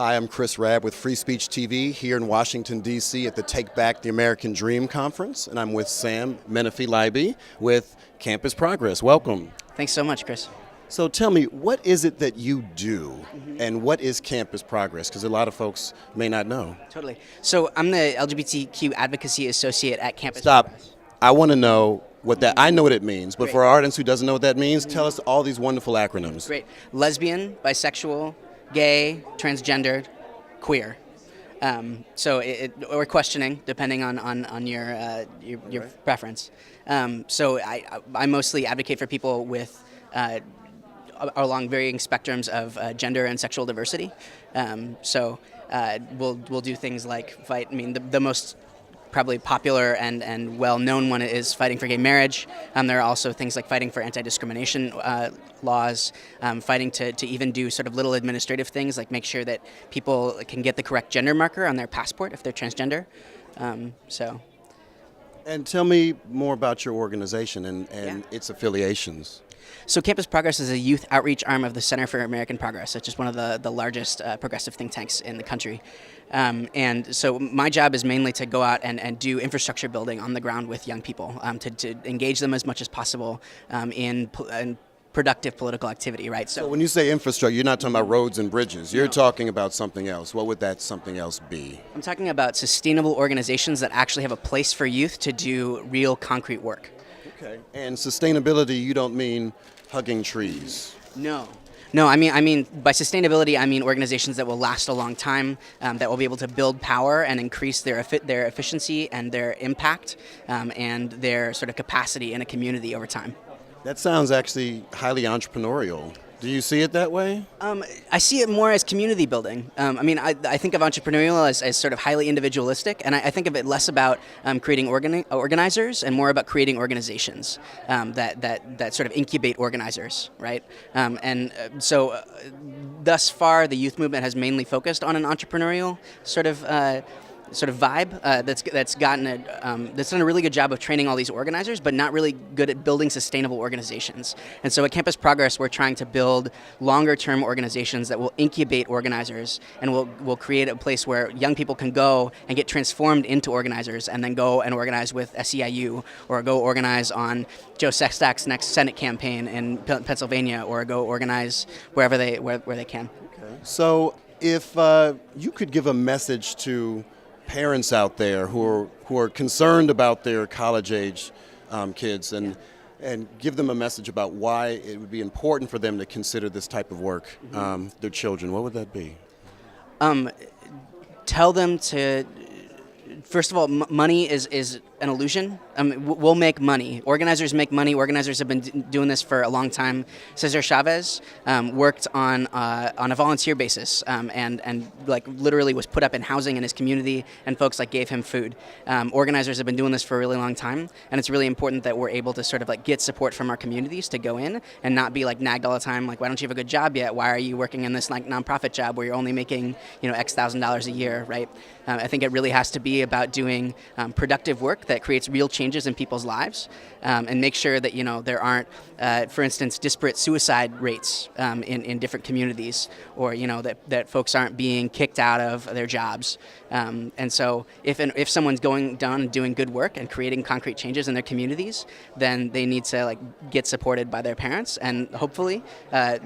Hi, I'm Chris Rabb with Free Speech TV here in Washington, D.C. at the Take Back the American Dream Conference, and I'm with Sam Menifee-Libey with Campus Progress. Welcome. Thanks so much, Chris. So tell me, what is it that you do, and what is Campus Progress? Because a lot of folks may not know. Totally. So I'm the LGBTQ Advocacy Associate at Campus Stop. Progress. I want to know what that, I know what it means, but Great. for our audience who doesn't know what that means, tell us all these wonderful acronyms. Great. Lesbian, bisexual, gay, transgendered, queer. Or questioning, depending on your preference. So I mostly advocate for people with along varying spectrums of gender and sexual diversity. We'll do things like fight. I mean, the most probably popular and well-known one is fighting for gay marriage. There are also things like fighting for anti-discrimination laws, fighting to even do sort of little administrative things like make sure that people can get the correct gender marker on their passport if they're transgender. And tell me more about your organization and its affiliations. So Campus Progress is a youth outreach arm of the Center for American Progress. It's just one of the largest progressive think tanks in the country. And so my job is mainly to go out and do infrastructure building on the ground with young people, to engage them as much as possible in productive political activity, right? So when you say infrastructure, you're not talking about roads and bridges. You're talking about something else. What would that something else be? I'm talking about sustainable organizations that actually have a place for youth to do real concrete work. Okay. And sustainability, you don't mean hugging trees. No, I mean by sustainability, I mean organizations that will last a long time, that will be able to build power and increase their efficiency and their impact, and their sort of capacity in a community over time. That sounds actually highly entrepreneurial. Do you see it that way? I see it more as community building. I think of entrepreneurial as sort of highly individualistic, and I think of it less about creating organizers and more about creating organizations that sort of incubate organizers, right? Thus far, the youth movement has mainly focused on an entrepreneurial sort of vibe that's done a really good job of training all these organizers, but not really good at building sustainable organizations. And so at Campus Progress, we're trying to build longer-term organizations that will incubate organizers, and will create a place where young people can go and get transformed into organizers, and then go and organize with SEIU, or go organize on Joe Sestak's next Senate campaign in Pennsylvania, or go organize wherever where they can. Okay. So if you could give a message to parents out there who are concerned about their college-age kids and give them a message about why it would be important for them to consider this type of work, their children, what would that be? Tell them to, first of all, money is an illusion. We'll make money. Organizers make money. Organizers have been doing this for a long time. Cesar Chavez worked on a volunteer basis, and like literally was put up in housing in his community, and folks like gave him food. Organizers have been doing this for a really long time, and it's really important that we're able to sort of like get support from our communities to go in and not be like nagged all the time. Like, why don't you have a good job yet? Why are you working in this like nonprofit job where you're only making X thousand dollars a year, right? I think it really has to be about doing productive work that creates real changes in people's lives, and make sure that there aren't, for instance, disparate suicide rates in different communities, or that folks aren't being kicked out of their jobs. And so if someone's going down and doing good work and creating concrete changes in their communities, then they need to get supported by their parents, and hopefully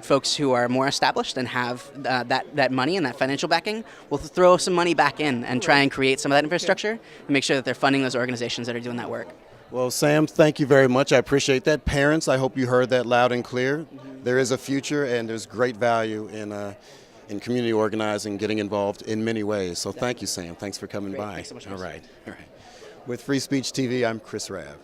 folks who are more established and have that money and that financial backing will throw some money back in and try and create some of that infrastructure and make sure that they're funding those organizations that are doing that work. Well, Sam, thank you very much. I appreciate that. Parents, I hope you heard that loud and clear. There is a future, and there's great value in community organizing, getting involved in many ways. So thank you, Sam. Thanks for coming by. Thanks so much. All right. With Free Speech TV, I'm Chris Rabb.